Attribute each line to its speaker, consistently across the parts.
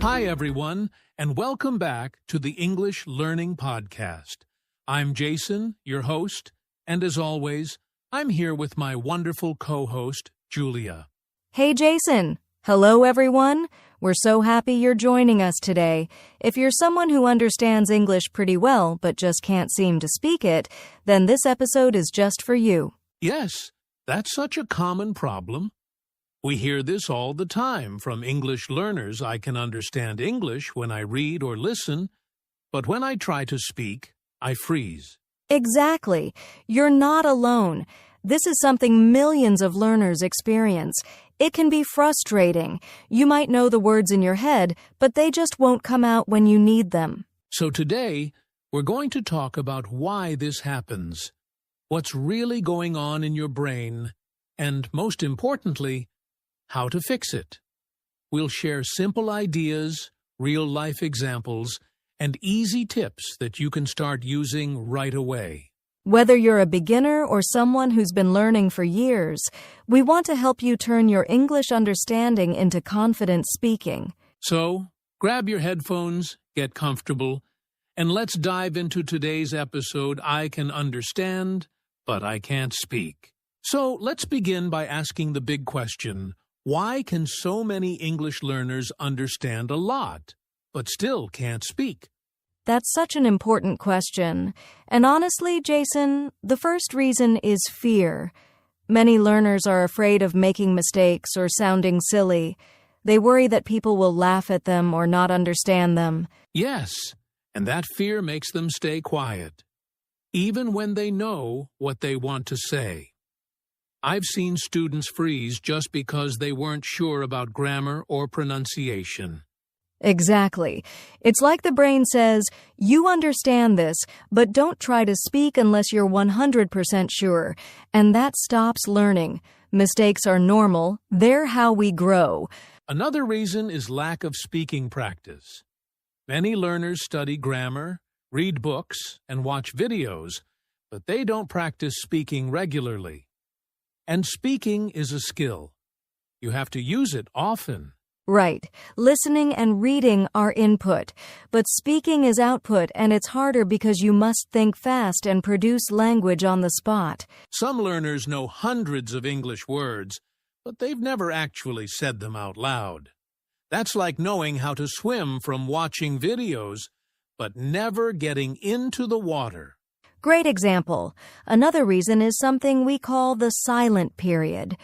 Speaker 1: Hi, everyone, and welcome back to the English Learning Podcast. I'm Jason, your host, and as always, I'm here with my wonderful co-host, Julia.
Speaker 2: Hey, Jason. Hello, everyone. We're so happy you're joining us today. If you're someone who understands English pretty well but just can't seem to speak it, then this episode is just for you.
Speaker 1: Yes, that's such a common problem. We hear this all the time from English learners. I can understand English when I read or listen, but when I try to speak, I freeze.
Speaker 2: Exactly. You're not alone. This is something millions of learners experience. It can be frustrating. You might know the words in your head, but they just won't come out when you need them.
Speaker 1: So today, we're going to talk about why this happens, what's really going on in your brain, and most importantly, how to fix it. We'll share simple ideas, real-life examples, and easy tips that you can start using right away.
Speaker 2: Whether you're a beginner or someone who's been learning for years, we want to help you turn your English understanding into confident speaking.
Speaker 1: So, grab your headphones, get comfortable, and let's dive into today's episode, I Can Understand, but I Can't Speak. So, let's begin by asking the big question, why can so many English learners understand a lot, but still can't speak?
Speaker 2: That's such an important question. And honestly, Jason, the first reason is fear. Many learners are afraid of making mistakes or sounding silly. They worry that people will laugh at them or not understand them.
Speaker 1: Yes, and that fear makes them stay quiet, even when they know what they want to say. I've seen students freeze just because they weren't sure about grammar or pronunciation.
Speaker 2: Exactly. It's like the brain says, you understand this, but don't try to speak unless you're 100% sure. And that stops learning. Mistakes are normal. They're how we grow.
Speaker 1: Another reason is lack of speaking practice. Many learners study grammar, read books, and watch videos, but they don't practice speaking regularly. And speaking is a skill. You have to use it often.
Speaker 2: Right. Listening and reading are input, but speaking is output, and it's harder because you must think fast and produce language on the spot.
Speaker 1: Some learners know hundreds of English words, but they've never actually said them out loud. That's like knowing how to swim from watching videos, but never getting into the water.
Speaker 2: Great example. Another reason is something we call the silent period.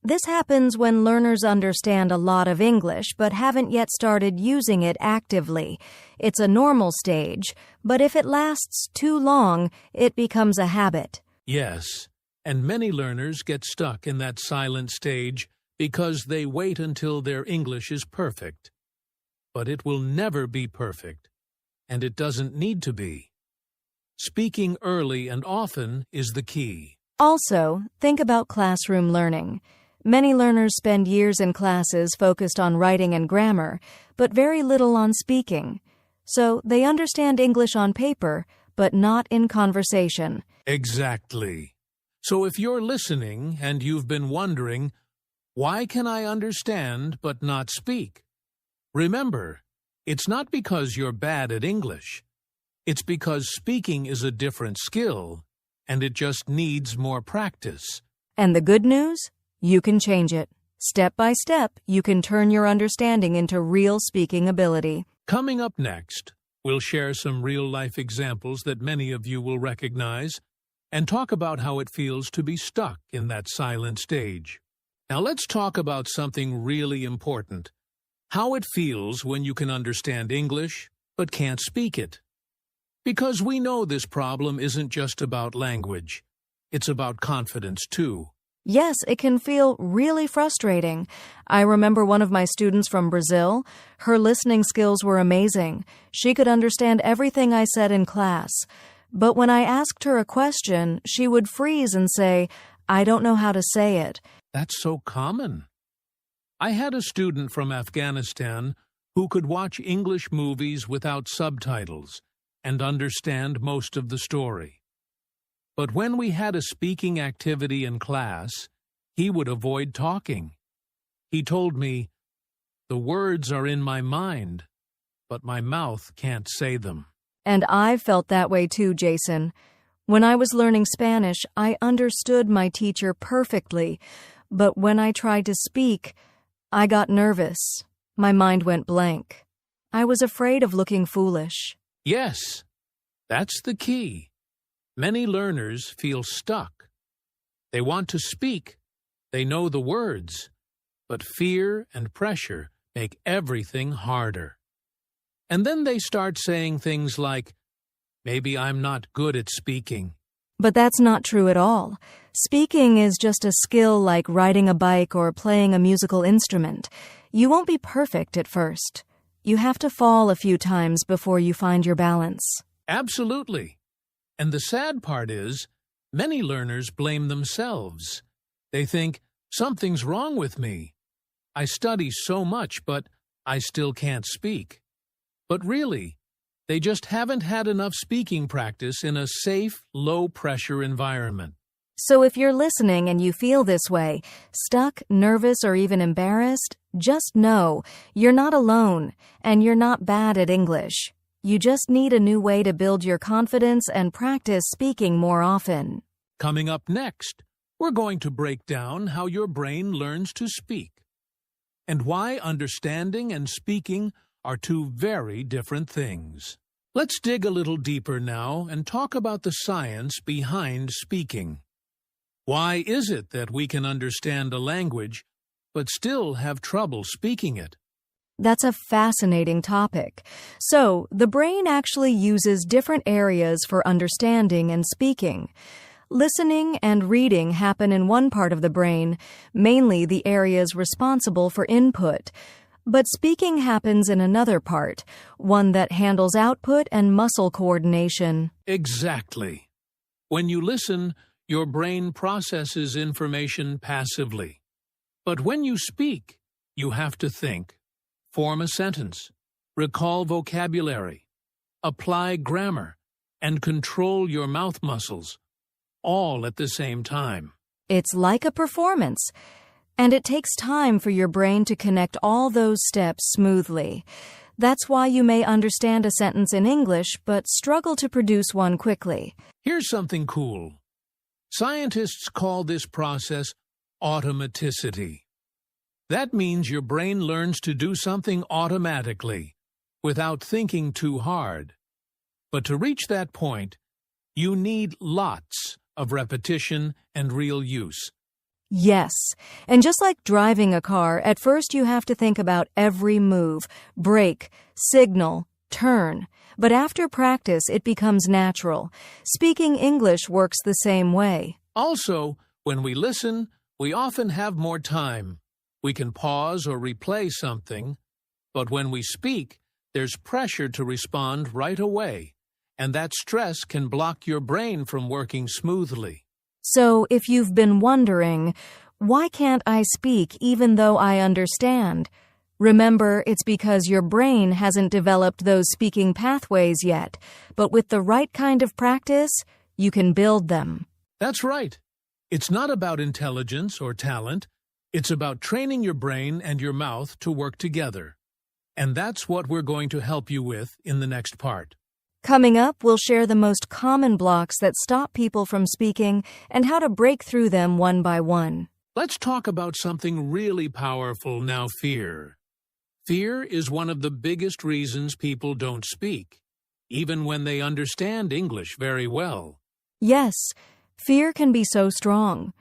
Speaker 2: This happens when learners understand a lot of English but haven't yet started using it actively. It's a normal stage, but if it lasts too long, it becomes a habit.
Speaker 1: Yes, and many learners get stuck in that silent stage because they wait until their English is perfect. But it will never be perfect, and it doesn't need to be. Speaking early and often is the key.
Speaker 2: Also, think about classroom learning. Many learners spend years in classes focused on writing and grammar, but very little on speaking. So they understand English on paper, but not in conversation.
Speaker 1: Exactly. So if you're listening and you've been wondering, why can I understand but not speak? Remember, it's not because you're bad at English. It's because speaking is a different skill, and it just needs more practice.
Speaker 2: And the good news? You can change it. Step by step, you can turn your understanding into real speaking ability.
Speaker 1: Coming up next, we'll share some real-life examples that many of you will recognize and talk about how it feels to be stuck in that silent stage. Now let's talk about something really important, how it feels when you can understand English but can't speak it. Because we know this problem isn't just about language. It's about confidence, too.
Speaker 2: Yes, it can feel really frustrating. I remember one of my students from Brazil. Her listening skills were amazing. She could understand everything I said in class. But when I asked her a question, she would freeze and say, I don't know how to say it.
Speaker 1: That's so common. I had a student from Afghanistan who could watch English movies without subtitles and understand most of the story. But when we had a speaking activity in class, he would avoid talking. He told me, "The words are in my mind, but my mouth can't say them.
Speaker 2: And I've felt that way too, Jason. When I was learning Spanish, I understood my teacher perfectly, but when I tried to speak, I got nervous. My mind went blank. I was afraid of looking foolish.
Speaker 1: Yes, that's the key. Many learners feel stuck. They want to speak. They know the words, but fear and pressure make everything harder. And then they start saying things like, "Maybe I'm not good at speaking."
Speaker 2: But that's not true at all. Speaking is just a skill like riding a bike or playing a musical instrument. You won't be perfect at first. You have to fall a few times before you find your balance.
Speaker 1: Absolutely. And the sad part is, many learners blame themselves. They think, something's wrong with me. I study so much, but I still can't speak. But really, they just haven't had enough speaking practice in a safe, low-pressure environment.
Speaker 2: So if you're listening and you feel this way, stuck, nervous, or even embarrassed, just know you're not alone and you're not bad at English. You just need a new way to build your confidence and practice speaking more often.
Speaker 1: Coming up next, we're going to break down how your brain learns to speak and why understanding and speaking are two very different things. Let's dig a little deeper now and talk about the science behind speaking. Why is it that we can understand a language but still have trouble speaking it?
Speaker 2: That's a fascinating topic. So, the brain actually uses different areas for understanding and speaking. Listening and reading happen in one part of the brain, mainly the areas responsible for input. But speaking happens in another part, one that handles output and muscle coordination.
Speaker 1: Exactly. When you listen, your brain processes information passively. But when you speak, you have to think, form a sentence, recall vocabulary, apply grammar, and control your mouth muscles, all at the same time.
Speaker 2: It's like a performance, and it takes time for your brain to connect all those steps smoothly. That's why you may understand a sentence in English but struggle to produce one quickly.
Speaker 1: Here's something cool. Scientists call this process automaticity. That means your brain learns to do something automatically, without thinking too hard. But to reach that point, you need lots of repetition and real use.
Speaker 2: Yes, and just like driving a car, at first you have to think about every move, brake, signal, turn. But after practice, it becomes natural. Speaking English works the same way.
Speaker 1: Also, when we listen, we often have more time. We can pause or replay something, but when we speak, there's pressure to respond right away, and that stress can block your brain from working smoothly.
Speaker 2: So if you've been wondering, why can't I speak even though I understand? Remember, it's because your brain hasn't developed those speaking pathways yet, but with the right kind of practice, you can build them.
Speaker 1: That's right. It's not about intelligence or talent. It's about training your brain and your mouth to work together. And that's what we're going to help you with in the next part.
Speaker 2: Coming up, we'll share the most common blocks that stop people from speaking and how to break through them one by one.
Speaker 1: Let's talk about something really powerful now, fear. Fear is one of the biggest reasons people don't speak, even when they understand English very well.
Speaker 2: Yes, fear can be so strong.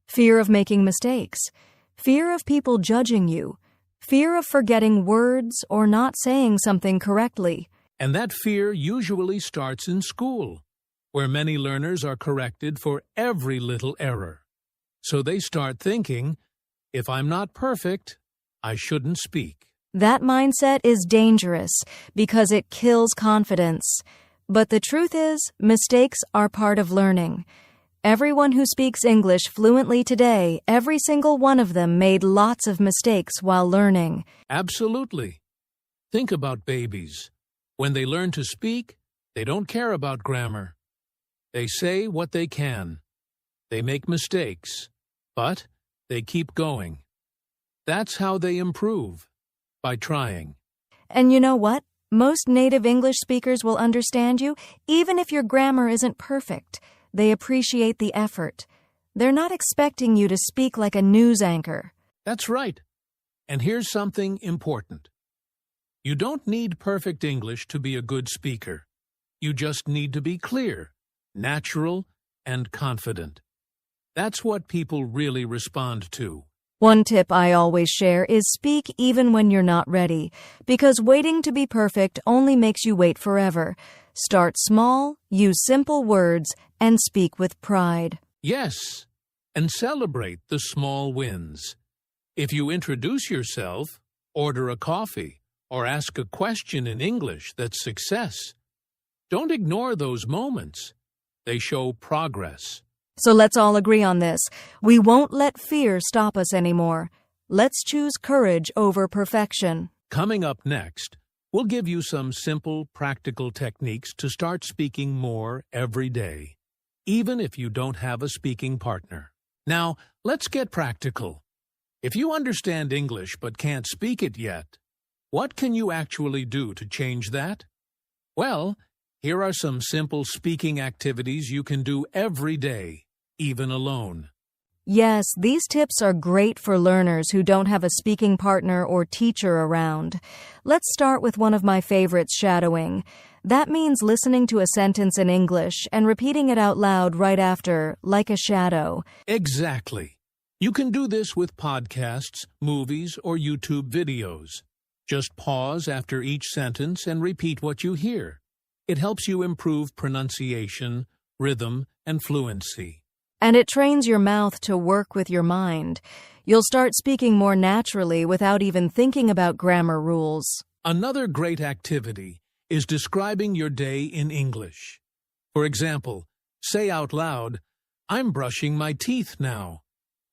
Speaker 2: Fear of making mistakes. Fear of people judging you. Fear of forgetting words or not saying something correctly.
Speaker 1: And that fear usually starts in school, where many learners are corrected for every little error. So they start thinking, if I'm not perfect, I shouldn't speak.
Speaker 2: That mindset is dangerous because it kills confidence. But the truth is, mistakes are part of learning. Everyone who speaks English fluently today, every single one of them made lots of mistakes while learning.
Speaker 1: Absolutely. Think about babies. When they learn to speak, they don't care about grammar. They say what they can. They make mistakes, but they keep going. That's how they improve, by trying.
Speaker 2: And you know what? Most native English speakers will understand you, even if your grammar isn't perfect. They appreciate the effort. They're not expecting you to speak like a news anchor.
Speaker 1: That's right. And here's something important. You don't need perfect English to be a good speaker. You just need to be clear, natural, and confident. That's what people really respond to.
Speaker 2: One tip I always share is speak even when you're not ready, because waiting to be perfect only makes you wait forever. Start small, use simple words, and speak with pride.
Speaker 1: Yes, and celebrate the small wins. If you introduce yourself, order a coffee, or ask a question in English, that's success. Don't ignore those moments. They show progress.
Speaker 2: So let's all agree on this. We won't let fear stop us anymore. Let's choose courage over perfection.
Speaker 1: Coming up next, we'll give you some simple, practical techniques to start speaking more every day, even if you don't have a speaking partner. Now, let's get practical. If you understand English but can't speak it yet, what can you actually do to change that? Well, here are some simple speaking activities you can do every day, even alone.
Speaker 2: Yes, these tips are great for learners who don't have a speaking partner or teacher around. Let's start with one of my favorites, shadowing. That means listening to a sentence in English and repeating it out loud right after, like a shadow.
Speaker 1: Exactly. You can do this with podcasts, movies, or YouTube videos. Just pause after each sentence and repeat what you hear. It helps you improve pronunciation, rhythm, and fluency.
Speaker 2: And it trains your mouth to work with your mind. You'll start speaking more naturally without even thinking about grammar rules.
Speaker 1: Another great activity is describing your day in English. For example, say out loud, "I'm brushing my teeth now.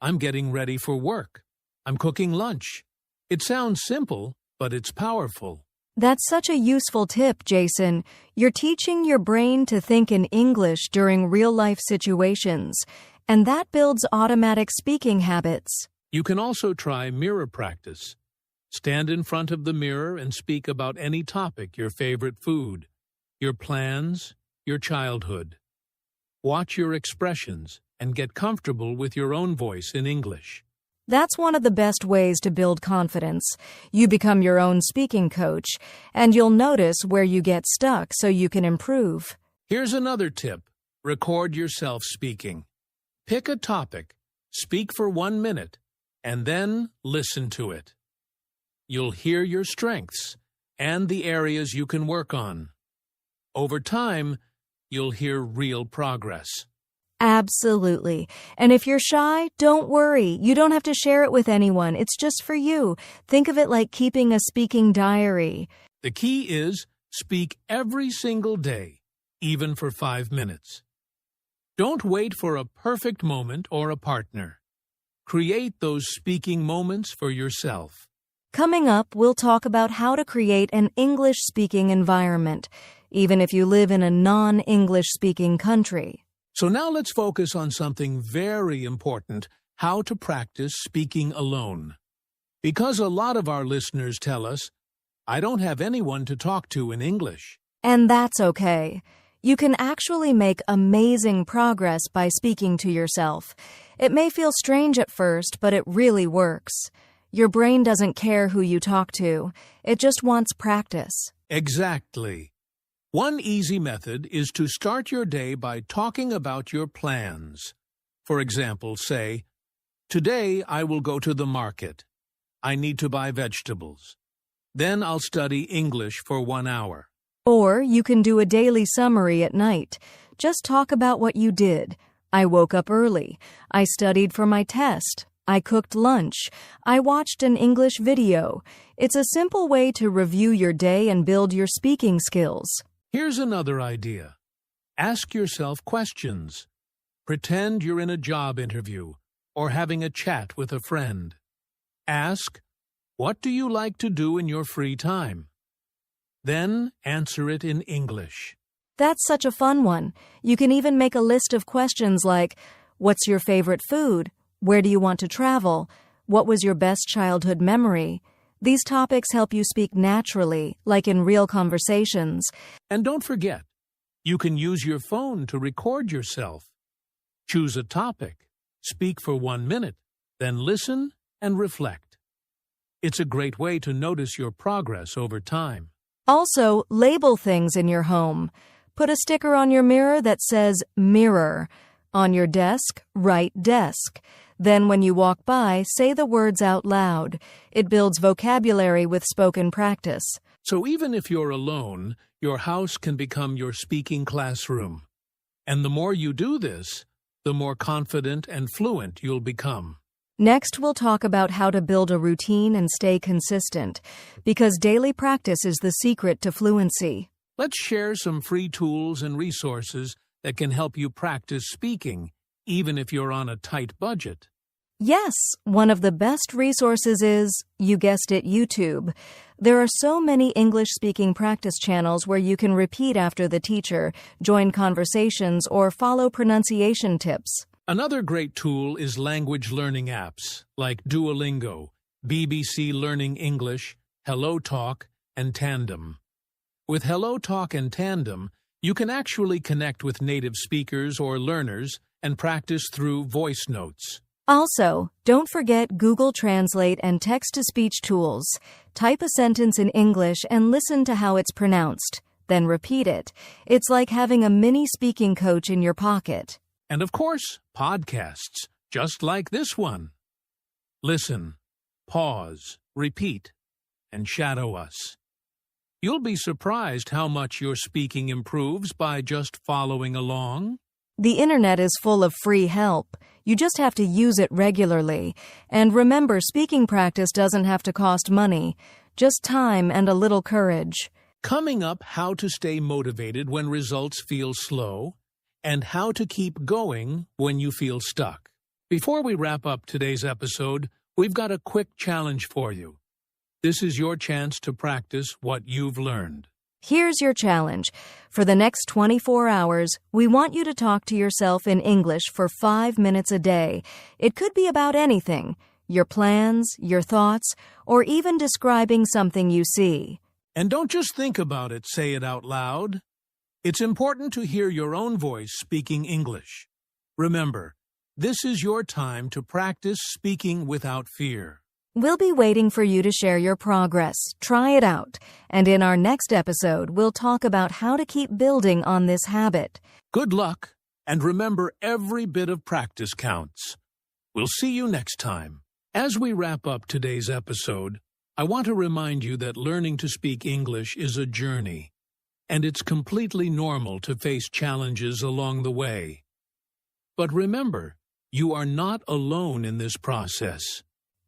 Speaker 1: I'm getting ready for work. I'm cooking lunch." It sounds simple, but it's powerful.
Speaker 2: That's such a useful tip, Jason. You're teaching your brain to think in English during real-life situations, and that builds automatic speaking habits.
Speaker 1: You can also try mirror practice. Stand in front of the mirror and speak about any topic, your favorite food, your plans, your childhood. Watch your expressions and get comfortable with your own voice in English.
Speaker 2: That's one of the best ways to build confidence. You become your own speaking coach, and you'll notice where you get stuck so you can improve.
Speaker 1: Here's another tip. Record yourself speaking. Pick a topic, speak for 1 minute, and then listen to it. You'll hear your strengths and the areas you can work on. Over time, you'll hear real progress.
Speaker 2: Absolutely. And if you're shy, don't worry. You don't have to share it with anyone. It's just for you. Think of it like keeping a speaking diary.
Speaker 1: The key is speak every single day, even for 5 minutes. Don't wait for a perfect moment or a partner. Create those speaking moments for yourself.
Speaker 2: Coming up, we'll talk about how to create an English-speaking environment, even if you live in a non-English-speaking country.
Speaker 1: So now let's focus on something very important, how to practice speaking alone. Because a lot of our listeners tell us, "I don't have anyone to talk to in English."
Speaker 2: And that's okay. You can actually make amazing progress by speaking to yourself. It may feel strange at first, but it really works. Your brain doesn't care who you talk to. It just wants practice.
Speaker 1: Exactly. One easy method is to start your day by talking about your plans. For example, say, "Today I will go to the market. I need to buy vegetables. Then I'll study English for 1 hour."
Speaker 2: Or you can do a daily summary at night. Just talk about what you did. I woke up early. I studied for my test. I cooked lunch. I watched an English video. It's a simple way to review your day and build your speaking skills.
Speaker 1: Here's another idea. Ask yourself questions. Pretend you're in a job interview or having a chat with a friend. Ask, "What do you like to do in your free time?" Then answer it in English.
Speaker 2: That's such a fun one. You can even make a list of questions like, what's your favorite food? Where do you want to travel? What was your best childhood memory? These topics help you speak naturally, like in real conversations.
Speaker 1: And don't forget, you can use your phone to record yourself. Choose a topic, speak for 1 minute, then listen and reflect. It's a great way to notice your progress over time.
Speaker 2: Also, label things in your home. Put a sticker on your mirror that says mirror. On your desk, write desk. Then when you walk by, say the words out loud. It builds vocabulary with spoken practice.
Speaker 1: So even if you're alone, your house can become your speaking classroom. And the more you do this, the more confident and fluent you'll become.
Speaker 2: Next, we'll talk about how to build a routine and stay consistent, because daily practice is the secret to fluency.
Speaker 1: Let's share some free tools and resources that can help you practice speaking, even if you're on a tight budget.
Speaker 2: Yes, one of the best resources is, you guessed it, YouTube. There are so many English-speaking practice channels where you can repeat after the teacher, join conversations, or follow pronunciation tips.
Speaker 1: Another great tool is language learning apps like Duolingo, BBC Learning English, HelloTalk, and Tandem. With HelloTalk and Tandem, you can actually connect with native speakers or learners and practice through voice notes.
Speaker 2: Also, don't forget Google Translate and text-to-speech tools. Type a sentence in English and listen to how it's pronounced, then repeat it. It's like having a mini speaking coach in your pocket.
Speaker 1: And of course, podcasts, just like this one. Listen, pause, repeat, and shadow us. You'll be surprised how much your speaking improves by just following along.
Speaker 2: The internet is full of free help. You just have to use it regularly. And remember, speaking practice doesn't have to cost money, just time and a little courage.
Speaker 1: Coming up, how to stay motivated when results feel slow, and how to keep going when you feel stuck. Before we wrap up today's episode, we've got a quick challenge for you. This is your chance to practice what you've learned.
Speaker 2: Here's your challenge. For the next 24 hours, we want you to talk to yourself in English for 5 minutes a day. It could be about anything, your plans, your thoughts, or even describing something you see.
Speaker 1: And don't just think about it, say it out loud. It's important to hear your own voice speaking English. Remember, this is your time to practice speaking without fear.
Speaker 2: We'll be waiting for you to share your progress. Try it out. And in our next episode, we'll talk about how to keep building on this habit.
Speaker 1: Good luck, and remember, every bit of practice counts. We'll see you next time. As we wrap up today's episode, I want to remind you that learning to speak English is a journey, and it's completely normal to face challenges along the way. But remember, you are not alone in this process.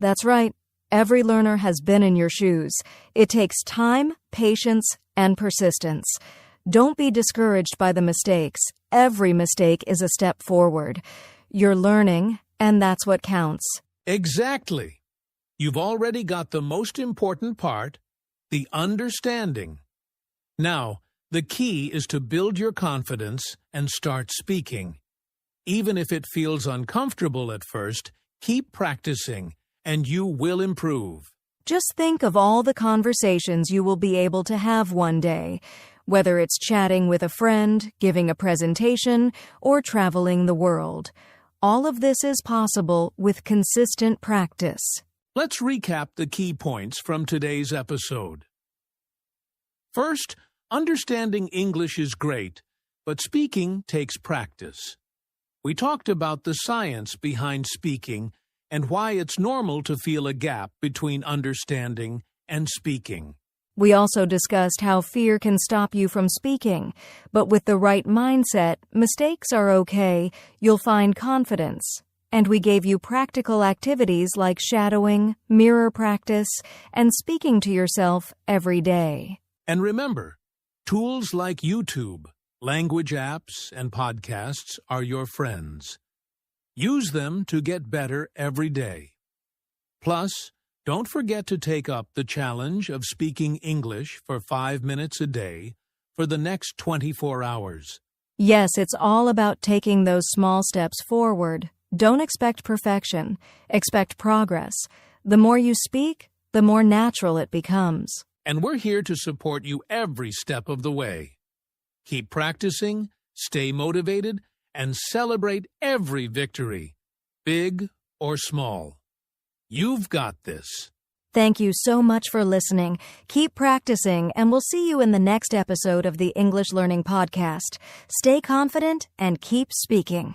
Speaker 2: That's right. Every learner has been in your shoes. It takes time, patience, and persistence. Don't be discouraged by the mistakes. Every mistake is a step forward. You're learning, and that's what counts.
Speaker 1: Exactly. You've already got the most important part, the understanding. Now, the key is to build your confidence and start speaking. Even if it feels uncomfortable at first, keep practicing, and you will improve.
Speaker 2: Just think of all the conversations you will be able to have one day, whether it's chatting with a friend, giving a presentation, or traveling the world. All of this is possible with consistent practice.
Speaker 1: Let's recap the key points from today's episode. First, understanding English is great, but speaking takes practice. We talked about the science behind speaking and why it's normal to feel a gap between understanding and speaking.
Speaker 2: We also discussed how fear can stop you from speaking, but with the right mindset, mistakes are okay, you'll find confidence. And we gave you practical activities like shadowing, mirror practice, and speaking to yourself every day.
Speaker 1: And remember, tools like YouTube, language apps, and podcasts are your friends. Use them to get better every day. Plus, don't forget to take up the challenge of speaking English for 5 minutes a day for the next 24 hours.
Speaker 2: Yes, it's all about taking those small steps forward. Don't expect perfection. Expect progress. The more you speak, the more natural it becomes.
Speaker 1: And we're here to support you every step of the way. Keep practicing, stay motivated, and celebrate every victory, big or small. You've got this.
Speaker 2: Thank you so much for listening. Keep practicing, and we'll see you in the next episode of the English Learning Podcast. Stay confident and keep speaking.